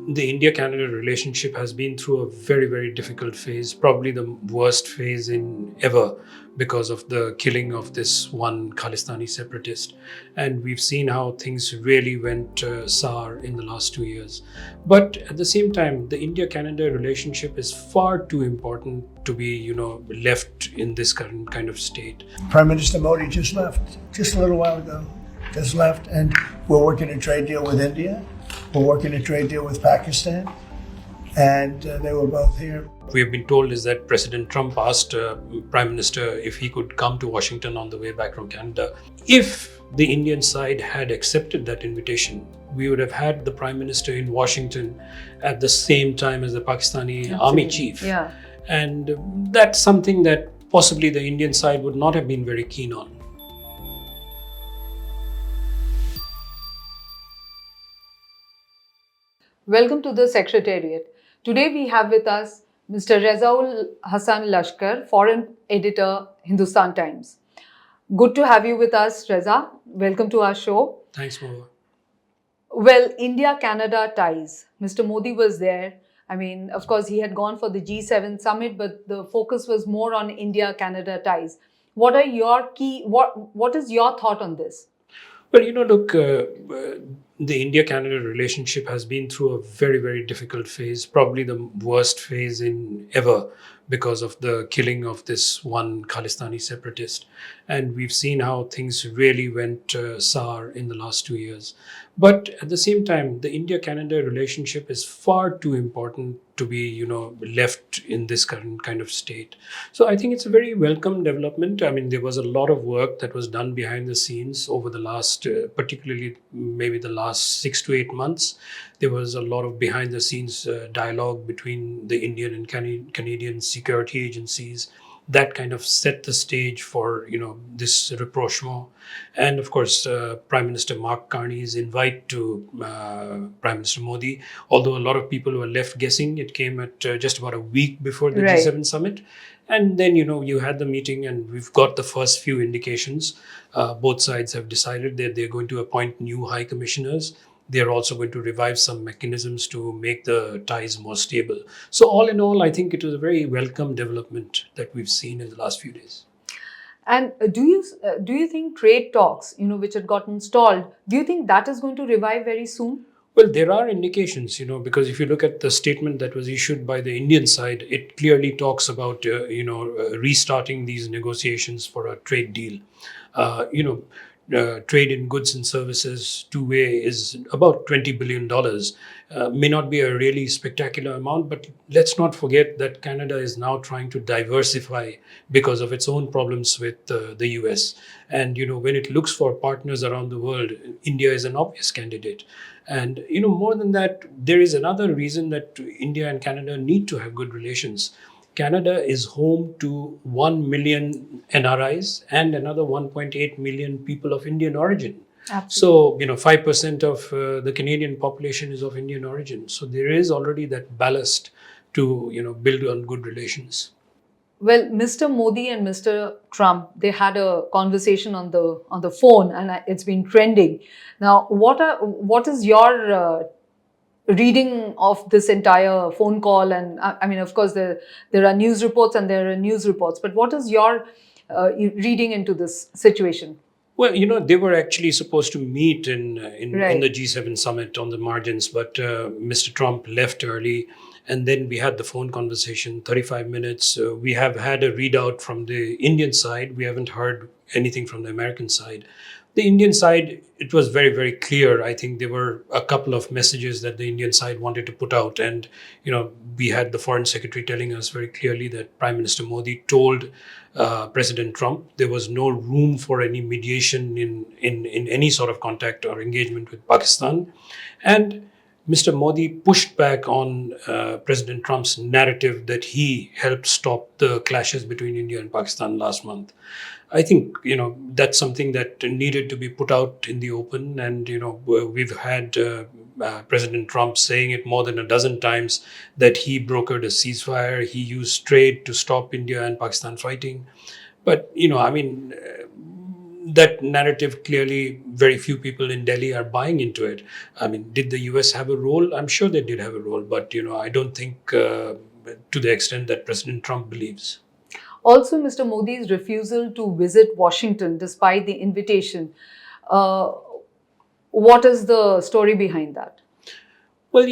the India-Canada relationship has been through a very, very difficult phase, probably the worst phase in ever because of the killing of this one Khalistani separatist. And we've seen how things really went sour in the last 2 years. But at the same time, the India-Canada relationship is far too important to be, left in this current kind of state. Prime Minister Modi just left, just a little while ago, just left, and we're working a trade deal with India. We're working a trade deal with Pakistan, and they were both here. We have been told is that President Trump asked Prime Minister if he could come to Washington on the way back from Canada. If the Indian side had accepted that invitation, we would have had the Prime Minister in Washington at the same time as the Pakistani army chief. Yeah. And that's something that possibly the Indian side would not have been very keen on. Welcome to the Secretariat. Today we have with us Mr. Rezaul Hasan Laskar, Foreign Editor, Hindustan Times. Good to have you with us, Reza. Welcome to our show. Thanks, Moa. Well, India-Canada ties. Mr. Modi was there. I mean, of course, he had gone for the G7 summit, but the focus was more on India-Canada ties. What are your what is your thought on this? Well, look, the India-Canada relationship has been through a very, very difficult phase, probably the worst phase in ever because of the killing of this one Khalistani separatist. And we've seen how things really went sour in the last 2 years. But at the same time, the India-Canada relationship is far too important to be, left in this current kind of state. So I think it's a very welcome development. I mean, there was a lot of work that was done behind the scenes over the last, particularly maybe the last 6 to 8 months. There was a lot of behind the scenes dialogue between the Indian and Canadian security agencies that kind of set the stage for, this rapprochement. And of course, Prime Minister Mark Carney's invite to Prime Minister Modi, although a lot of people were left guessing, it came at just about a week before the Right. G7 summit. And then, you had the meeting and we've got the first few indications. Both sides have decided that they're going to appoint new high commissioners. They're also going to revive some mechanisms to make the ties more stable. So all in all, I think it was a very welcome development that we've seen in the last few days. And do you think trade talks, which had gotten stalled, do you think that is going to revive very soon? Well, there are indications, because if you look at the statement that was issued by the Indian side, it clearly talks about, restarting these negotiations for a trade deal. Trade in goods and services two-way is about $20 billion. May not be a really spectacular amount, but let's not forget that Canada is now trying to diversify because of its own problems with the US. And, when it looks for partners around the world, India is an obvious candidate. And, more than that, there is another reason that India and Canada need to have good relations. Canada is home to 1 million NRIs and another 1.8 million people of Indian origin. Absolutely. So, 5% of the Canadian population is of Indian origin. So there is already that ballast to, build on good relations. Well, Mr. Modi and Mr. Trump, they had a conversation on the phone, and it's been trending. Now, what is your reading of this entire phone call? And I mean, of course, there are news reports and there are news reports. But what is your reading into this situation? Well, they were actually supposed to meet in Right. the G7 summit on the margins, but Mr. Trump left early. And then we had the phone conversation, 35 minutes. We have had a readout from the Indian side. We haven't heard anything from the American side. The Indian side, it was very, very clear. I think there were a couple of messages that the Indian side wanted to put out. And, we had the foreign secretary telling us very clearly that Prime Minister Modi told President Trump there was no room for any mediation in any sort of contact or engagement with Pakistan. And Mr. Modi pushed back on President Trump's narrative that he helped stop the clashes between India and Pakistan last month. I think, that's something that needed to be put out in the open. And, we've had President Trump saying it more than a dozen times that he brokered a ceasefire. He used trade to stop India and Pakistan fighting. But, that narrative, clearly very few people in Delhi are buying into it. I mean, did the US have a role? I'm sure they did have a role, but I don't think to the extent that President Trump believes. Also, Mr. Modi's refusal to visit Washington despite the invitation. Uh, what is the story behind that? Well,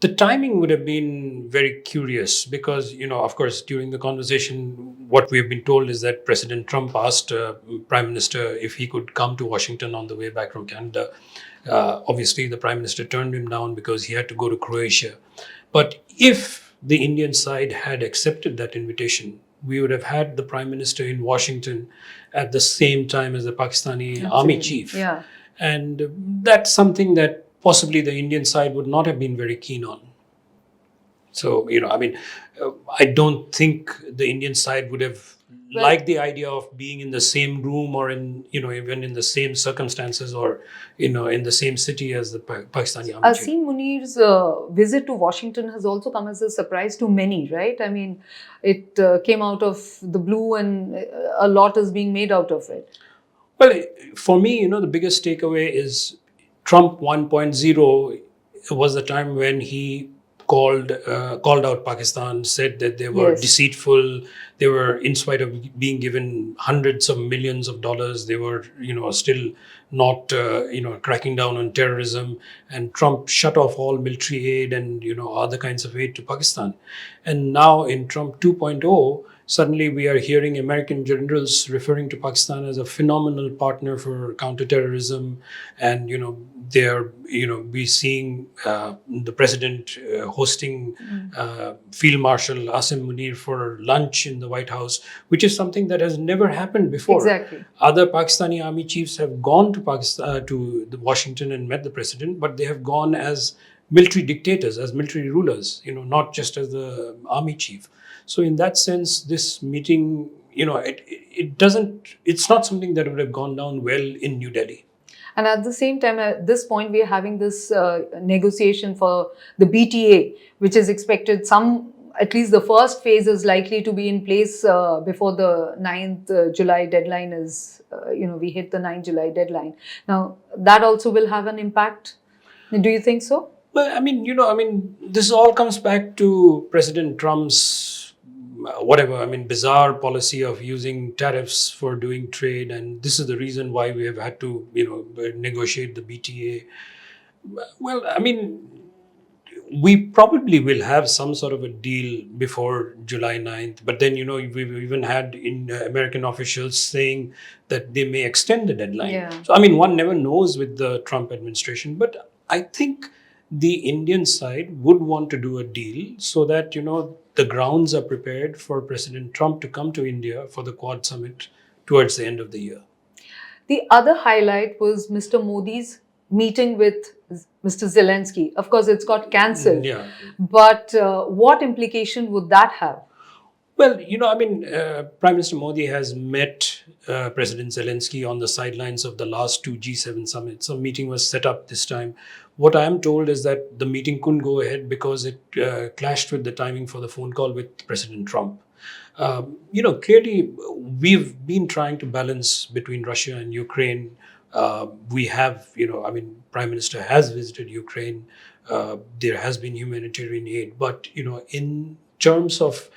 the timing would have been very curious because, of course, during the conversation, what we have been told is that President Trump asked Prime Minister if he could come to Washington on the way back from Canada. Obviously, the Prime Minister turned him down because he had to go to Croatia. But if the Indian side had accepted that invitation, we would have had the Prime Minister in Washington at the same time as the Pakistani army chief. Yeah. And that's something that possibly the Indian side would not have been very keen on. So, I don't think the Indian side would have liked the idea of being in the same room or even in the same circumstances or, in the same city as the Pakistani army chief. Asim Munir's visit to Washington has also come as a surprise to many, right? I mean, it came out of the blue and a lot is being made out of it. Well, for me, the biggest takeaway is Trump 1.0 was the time when he called out Pakistan, said that they were deceitful. They were, in spite of being given hundreds of millions of dollars, they were, still not, cracking down on terrorism. And Trump shut off all military aid and, other kinds of aid to Pakistan. And now in Trump 2.0, suddenly we are hearing American generals referring to Pakistan as a phenomenal partner for counterterrorism. And, we're seeing the president hosting Field Marshal Asim Munir for lunch in the White House, which is something that has never happened before. Exactly. Other Pakistani army chiefs have gone to Washington and met the president, but they have gone as military dictators, as military rulers, not just as the army chief. So in that sense, this meeting, it's not something that would have gone down well in New Delhi. And at the same time, at this point, we are having this negotiation for the BTA, which is expected at least the first phase is likely to be in place before the 9th July deadline is, we hit the 9th July deadline. Now, that also will have an impact. Do you think so? Well, this all comes back to President Trump's bizarre policy of using tariffs for doing trade. And this is the reason why we have had to, negotiate the BTA. Well, we probably will have some sort of a deal before July 9th. But then, we've even had American officials saying that they may extend the deadline. Yeah. So, one never knows with the Trump administration. But I think the Indian side would want to do a deal so that, the grounds are prepared for President Trump to come to India for the Quad Summit towards the end of the year. The other highlight was Mr. Modi's meeting with Mr. Zelensky. Of course, it's got cancelled. Yeah. But what implication would that have? Well, Prime Minister Modi has met President Zelensky on the sidelines of the last two G7 summits. A meeting was set up this time. What I am told is that the meeting couldn't go ahead because it clashed with the timing for the phone call with President Trump. Clearly, we've been trying to balance between Russia and Ukraine. We have, Prime Minister has visited Ukraine. There has been humanitarian aid. But, in terms of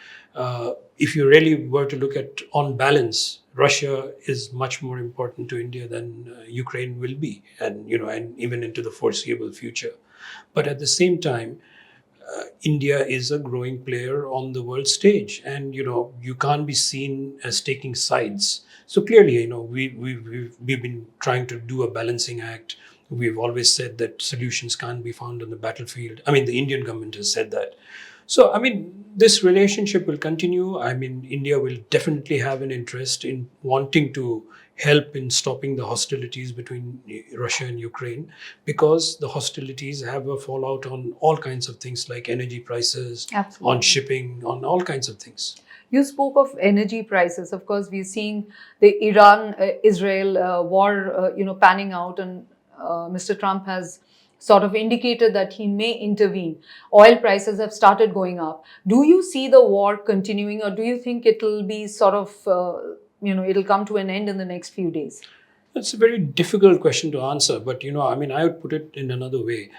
if you really were to look at on balance, Russia is much more important to India than Ukraine will be, and even into the foreseeable future. But at the same time, India is a growing player on the world stage, and you can't be seen as taking sides. So clearly, we've been trying to do a balancing act. We've always said that solutions can't be found on the battlefield. The Indian government has said that. So, this relationship will continue. India will definitely have an interest in wanting to help in stopping the hostilities between Russia and Ukraine, because the hostilities have a fallout on all kinds of things like energy prices, Absolutely. on shipping, on all kinds of things. You spoke of energy prices. Of course, we're seeing the Iran-Israel war, panning out, and Mr. Trump has sort of indicated that he may intervene. Oil prices have started going up. Do you see the war continuing, or do you think it will be sort of it'll come to an end in the next few days? That's a very difficult question to answer, but I mean, I would put it in another way.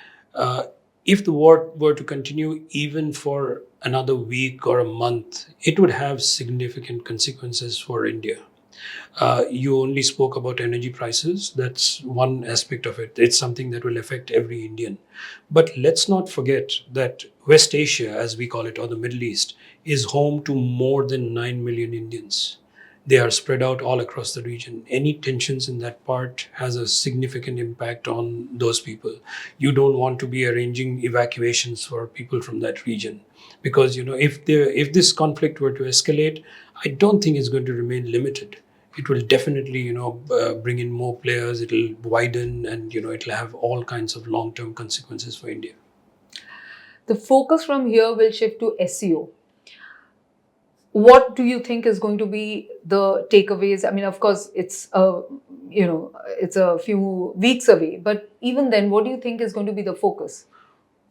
If the war were to continue even for another week or a month, it would have significant consequences for India. You only spoke about energy prices. That's one aspect of it. It's something that will affect every Indian. But let's not forget that West Asia, as we call it, or the Middle East, is home to more than 9 million Indians. They are spread out all across the region. Any tensions in that part has a significant impact on those people. You don't want to be arranging evacuations for people from that region, because if this conflict were to escalate, I don't think it's going to remain limited. It will definitely bring in more players. It'll widen, and it'll have all kinds of long-term consequences for India. The focus from here will shift to SCO. What do you think is going to be the takeaways? I mean, of course, it's a few weeks away, but even then, what do you think is going to be the focus?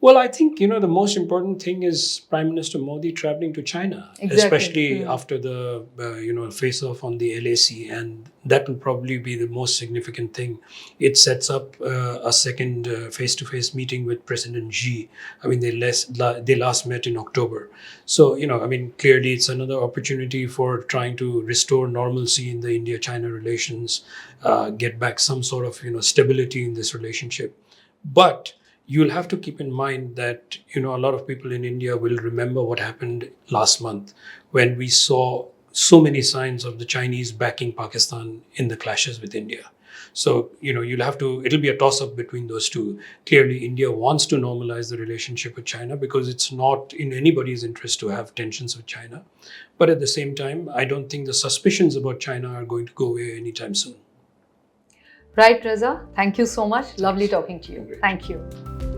Well, I think, the most important thing is Prime Minister Modi traveling to China, Exactly. especially after the, face-off on the LAC. And that will probably be the most significant thing. It sets up a second face-to-face meeting with President Xi. I mean, they last met in October. So, clearly it's another opportunity for trying to restore normalcy in the India-China relations, get back some sort of, stability in this relationship. But you'll have to keep in mind that a lot of people in India will remember what happened last month when we saw so many signs of the Chinese backing Pakistan in the clashes with India. So it'll be a toss-up between those two. Clearly, India wants to normalize the relationship with China because it's not in anybody's interest to have tensions with China. But at the same time, I don't think the suspicions about China are going to go away anytime soon. Right, Reza. Thank you so much. Lovely talking to you. Thank you.